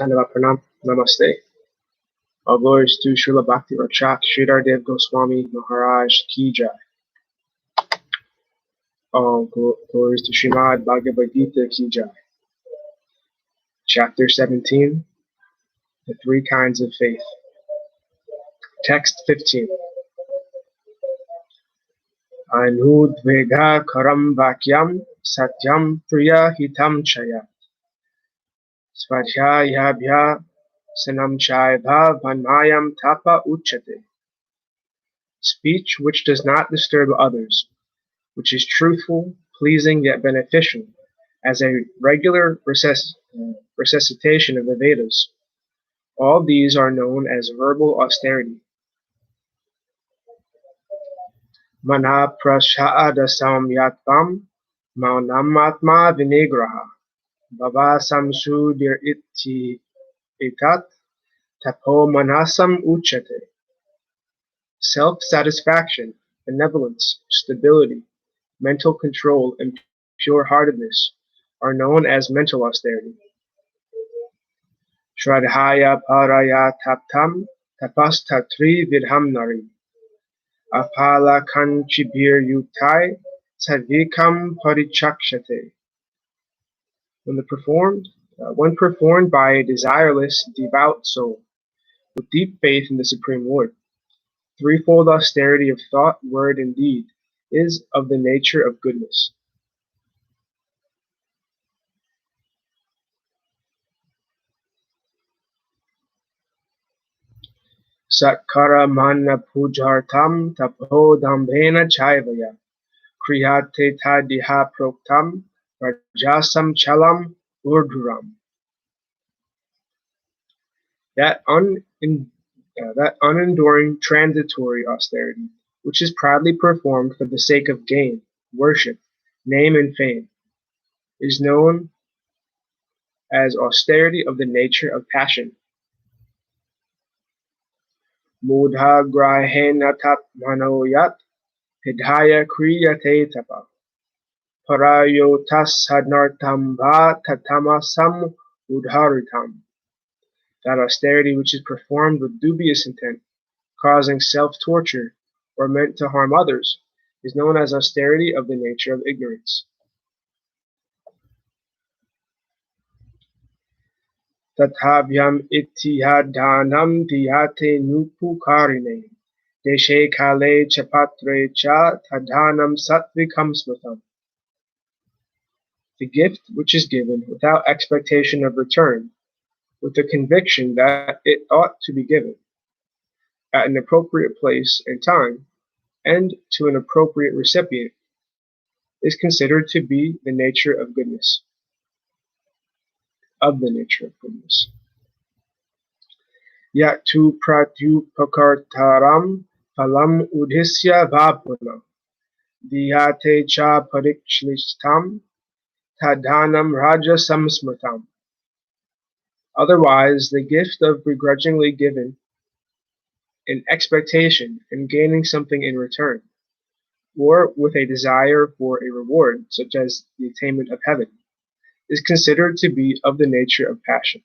Dhanyavad Pranam. Namaste. All glories to Srila Bhakti Rakshak Sridhar Dev Goswami Maharaj Ki Jai. All glories to Srimad Bhagavad-Gita Ki Jai. Chapter 17, The Three Kinds of Faith. Text 15. Anudvega karam vakyam satyam priya hitam chaya. Svadhyayabhya sanam chaiva vanmayam tapa uchate. Speech which does not disturb others, which is truthful, pleasing yet beneficial, as a regular resuscitation of the Vedas. All these are known as verbal austerity. Mana prashadasam yatvam maunamatma vinigraha bhava samsudir iti etat tapo manasam uchate. Self-satisfaction, benevolence, stability, mental control, and pure-heartedness are known as mental austerity. Shraddhaya paraya taptam tapastatri vidham nari apala kanchibir yuktai sadvikam parichakshate. When performed by a desireless, devout soul with deep faith in the Supreme Lord, threefold austerity of thought, word, and deed is of the nature of goodness. Satkara manna pujartam tapo dambena chaivaya kriyate tadiha proktam rajasam chalam urdhuram. That unenduring transitory austerity, which is proudly performed for the sake of gain, worship, name, and fame, is known as austerity of the nature of passion. Mudha grahena tat manoyat hidhaya kriyate tapa parayotas sadnartam va tatamasam udharitam. That austerity which is performed with dubious intent, causing self-torture, or meant to harm others, is known as austerity of the nature of ignorance. Tathavyam ittihadhanam dhyate nupukarine deshe kale chapatre cha tadhanam satvikam smritam. The gift which is given without expectation of return, with the conviction that it ought to be given at an appropriate place and time, and to an appropriate recipient, is considered to be the nature of goodness. Yatu pratyupakartaram phalam udhisya vapuna dhyate cha parikshlistam tadhanam rajasam smritam. Otherwise, the gift of begrudgingly given in expectation and gaining something in return, or with a desire for a reward, such as the attainment of heaven, is considered to be of the nature of passion.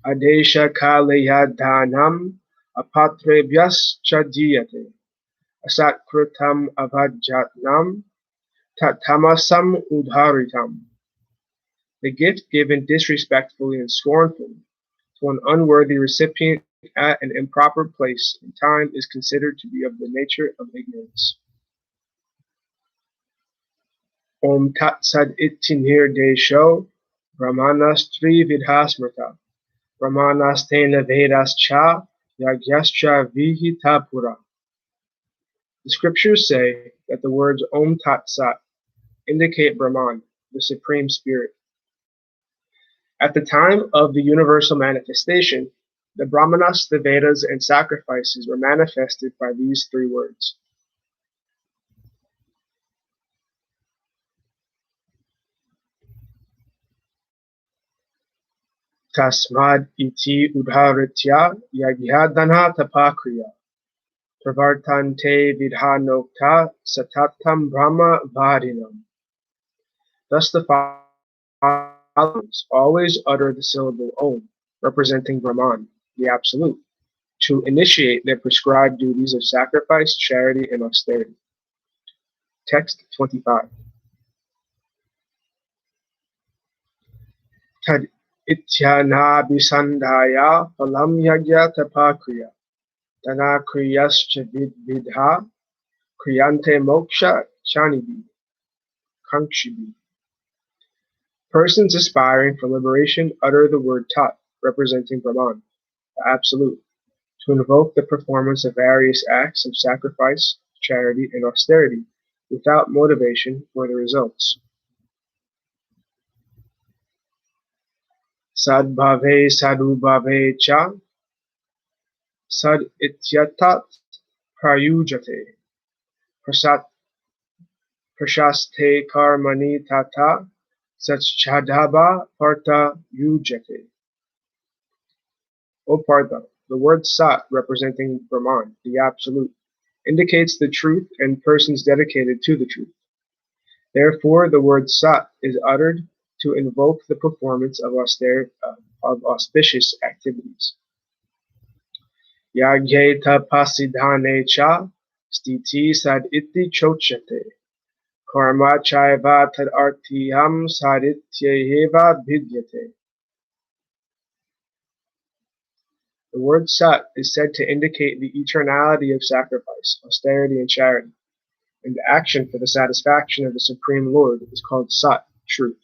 Adesha kaleyadhanam apatrebhyas chadiyate asatkritam avajatnam tatamasam udharitam. The gift given disrespectfully and scornfully to an unworthy recipient at an improper place and time is considered to be of the nature of ignorance. Om Tat Sad Ittinir Desho Brahmanastri Vidhasmrta Brahmanastena Vedas Cha Yagyascha Vihita Pura. The scriptures say that the words Om Tat Sat indicate Brahman, the Supreme Spirit. At the time of the universal manifestation, the Brahmanas, the Vedas, and sacrifices were manifested by these three words. Tasmad iti udharitya yagyadana tapakriya pravartante vidhanokta satatam brahma vadinam. Thus the followers always utter the syllable Om, representing Brahman, the Absolute, to initiate their prescribed duties of sacrifice, charity, and austerity. Text 25. Tad ityanabhisandhaya phalam yagya tapakriya danakriyascha vidha kriyante moksha chanibi kankshibi. Persons aspiring for liberation utter the word Tat, representing Brahman, the Absolute, to invoke the performance of various acts of sacrifice, charity, and austerity without motivation for the results. Sadbhave sadubhave cha sad ityatat prayujate prashaste karmani tata satchadhava partha yujate. O Partha, the word Sat, representing Brahman, the Absolute, indicates the truth and persons dedicated to the truth. Therefore, the word Sat is uttered to invoke the performance of auspicious activities. Yagye tapasidhane cha stiti sad iti chochate karma chaiva tad artiham sadityeva vidyate. The word Sat is said to indicate the eternality of sacrifice, austerity, and charity, and action for the satisfaction of the Supreme Lord is called Sat, truth.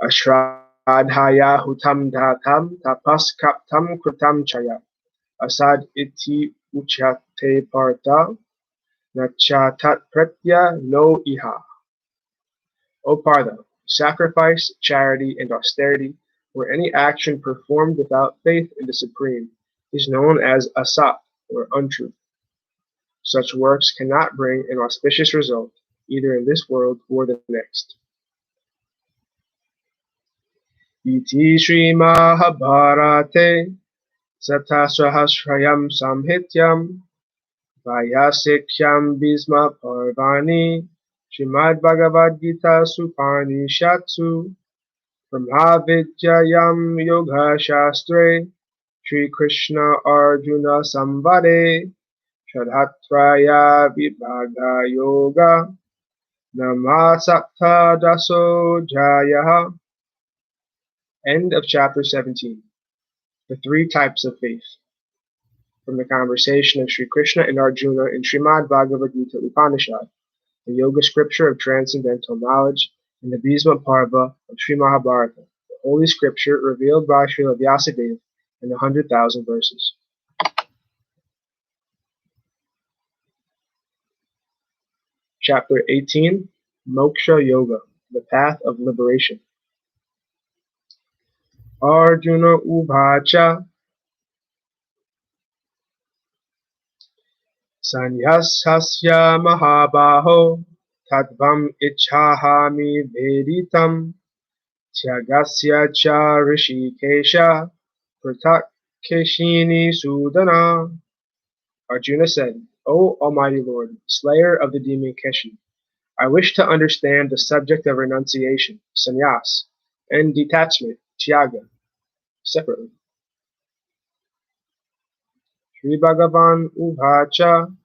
Ashradhaya hutam dhatam tapas kaptam krutam chaya asad iti uchate partha nachatat pratya no iha. O Partha, sacrifice, charity, and austerity, or any action performed without faith in the Supreme, is known as asat, or untruth. Such works cannot bring an auspicious result, either in this world or the next. Iti Sri Mahabharate Satasrahasrayam Samhityam Vayasekyam Bhisma Parvani Srimad Bhagavad-Gita Supanishatsu Brahmavidyayam Yoga Shastre Sri Krishna Arjuna Samvade Sraddhatraya-vibhaga-yoga Namasakta Daso Jaya. End of chapter 17. The three types of faith. From the conversation of Sri Krishna and Arjuna in Srimad Bhagavad-Gita Upanishad, the yoga scripture of transcendental knowledge, and the Bhisma Parva of Sri Mahabharata, the holy scripture revealed by Srila Vyasadeva in the 100,000 verses. Chapter 18, Moksha Yoga, the path of liberation. Arjuna Uvacha Sanyasasya Mahabaho Tadvam Ichhahami Veditam Tyagasya Cha Rishikesha Pratak Keshini Sudana. Arjuna said, O Almighty Lord, slayer of the demon Keshi, I wish to understand the subject of renunciation, sannyas, and detachment, tyaga, separately. Sri Bhagavan Uvacha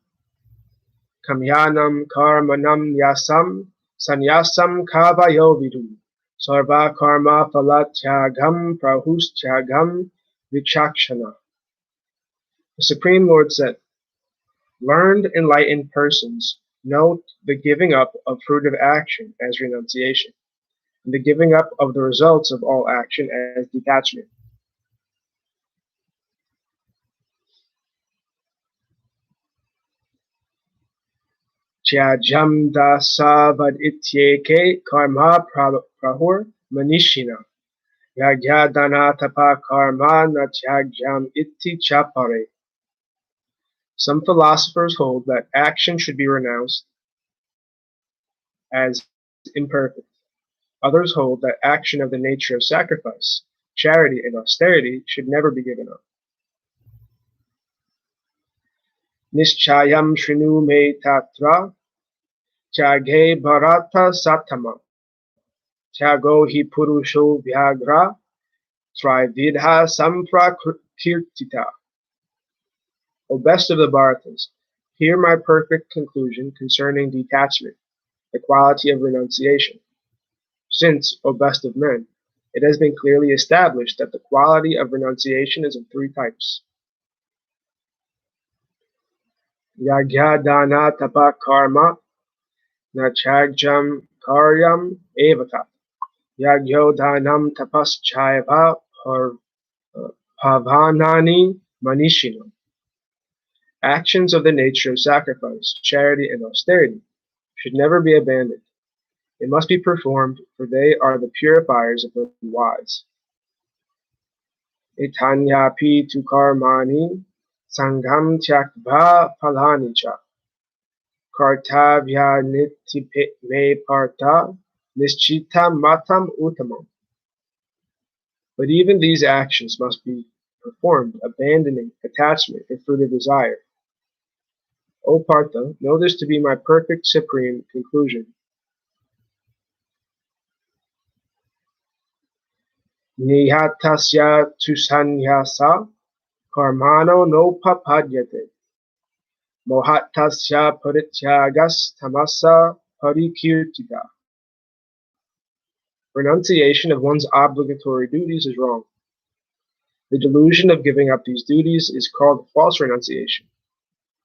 Kamyanam Karmanam Yasam Sannyasam Kavayo Vidu Sarva Karma Phalatyagam Prahustyagam Vichakshana. The Supreme Lord said, learned, enlightened persons note the giving up of fruit of action as renunciation, and the giving up of the results of all action as detachment. Tyajam dasavad ityeke karma prahur manishina yagyadana tapa karma na tyajam iti chapare. Some philosophers hold that action should be renounced as imperfect. Others hold that action of the nature of sacrifice, charity, and austerity should never be given up. Nischayam shrinu me tatra Tyage bharata satama. Tyago hi purusho vyagra. Trividha samprakirtita. O best of the Bharatas, hear my perfect conclusion concerning detachment, the quality of renunciation. Since, O best of men, it has been clearly established that the quality of renunciation is of three types. Yagya dana tapa karma nachagjam karyam evata. Yagyo dhanam tapaschaiva pavanani manishino. Actions of the nature of sacrifice, charity, and austerity should never be abandoned. They must be performed, for they are the purifiers of the wise. Etanyapi tu karmani sangham tyaktva phalani cha. Kartavya nittipe me parta nischita matam uttamam. But even these actions must be performed, abandoning attachment and further desire. O Partha, know this to be my perfect supreme conclusion. Nihatasya tu sannyasa karmano nopapadyate. Mohattasya parityagas tamasa parikirtita. Renunciation of one's obligatory duties is wrong. The delusion of giving up these duties is called false renunciation,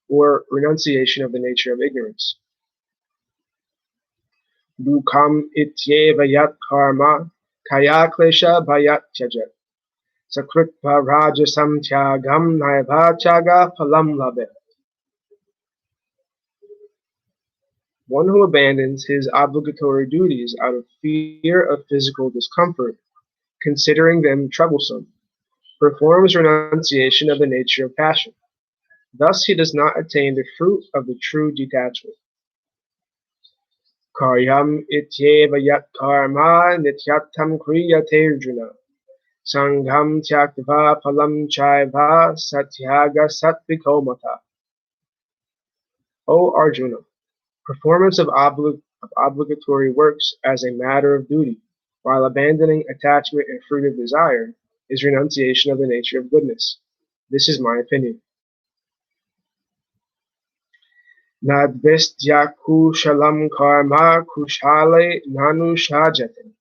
or renunciation of the nature of ignorance. Dukam ityeva yat karma kaya klesha bhayat tyajat. Sakritva rajasam tyagam naiva tyaga phalam labet. One who abandons his obligatory duties out of fear of physical discomfort, considering them troublesome, performs renunciation of the nature of passion. Thus he does not attain the fruit of the true detachment. Karyam ityeva yat karma nityatam kriyate arjuna. Sangham tyaktva phalam chaiva satyaga satviko mata. O Arjuna, performance of obligatory works as a matter of duty, while abandoning attachment and fruit of desire, is renunciation of the nature of goodness. This is my opinion. Nadvistya kushalam karma kushale nanushajate.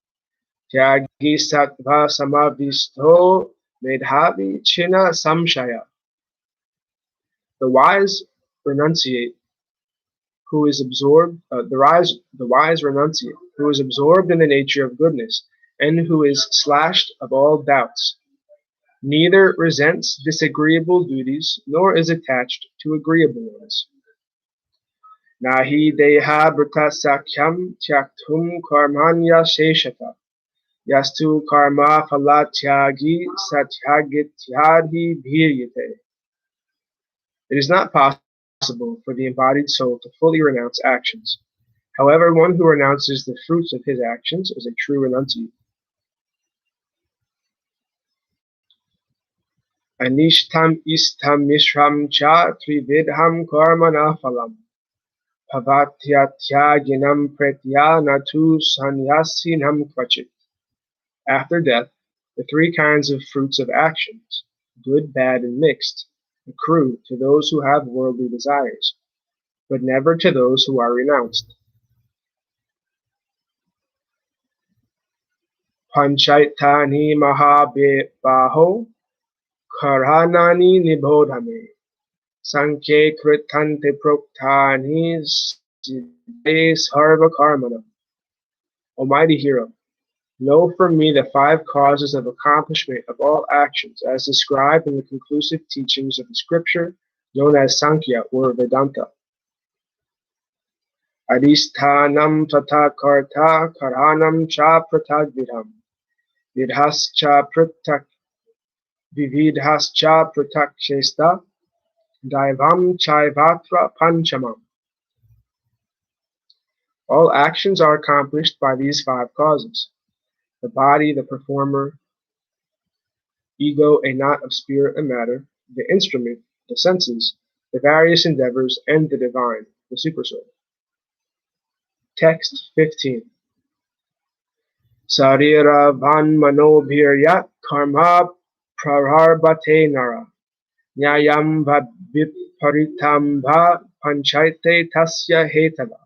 Tyagi sattva samavisto medhavi china samshaya. The wise renunciate who is absorbed, the wise renunciate, who is absorbed in the nature of goodness, and who is slashed of all doubts. Neither resents disagreeable duties, nor is attached to agreeable ones. Nahi deha brata sakyam tyaktum karmanya sheshata. Yastu karma phalatyagi satyagityadhi bhiryate. It is not possible for the embodied soul to fully renounce actions. However, one who renounces the fruits of his actions is a true renunciate. Anishtam istam mishram cha trividham karmana phalam. Bhavatyatyaginam pretya natu sannyasinam kvachit. After death, the three kinds of fruits of actions, good, bad, and mixed, accrue to those who have worldly desires, but never to those who are renounced. Panchaitani mahabaho karanani nibodhame sankhye kritante proktani siddhe sarva karmana. O mighty hero, know from me the five causes of accomplishment of all actions as described in the conclusive teachings of the scripture known as Sankhya or Vedanta. Adhisthanam tata karta karanam cha pratagvidham vidhascha pratak vividhascha pratakshesta daivam chaivatra panchamam. All actions are accomplished by these five causes: the body, the performer, ego, a knot of spirit and matter, the instrument, the senses, the various endeavors, and the divine, the supersoul. Text 15. Sarira vanmanobhiryat karma prararbate nara. Nyayam viparitam va panchaite tasya hetava.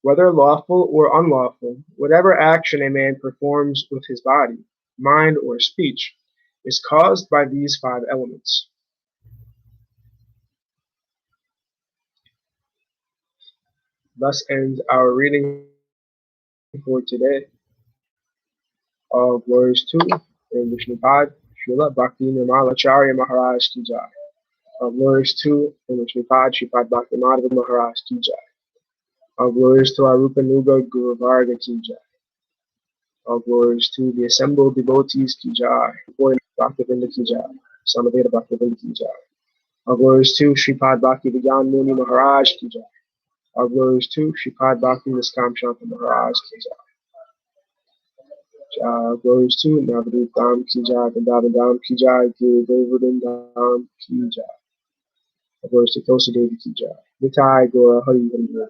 Whether lawful or unlawful, whatever action a man performs with his body, mind, or speech is caused by these five elements. Thus ends our reading for today. All glories to in Vishnupad, Srila Bhakti Nirmalacharya Maharaj Ki Jai. All glories to in Vishnupad, Sripad Bhakti Madhava Maharaj Ki Jai. All glories to Arupa Nuga Guru Varga Ki Jai. All glories to the assembled devotees Ki Jai. Bhaktivinda Ki Jai. Samaveda Bhaktivinda Ki Jai. All glories to Sripad Bhakti Vigyan Muni Maharaj Ki Jai. All glories to Sripad Bhakti Niskam Shanta Maharaj Ki Jai. Glories to Navadip Dham Ki Jai, Vrindavan Dham Ki Jai, Govardhan Dham Ki Jai. Glories to Tulsi Devi Ki Jai. Nitai Gora Hari Hari Hari.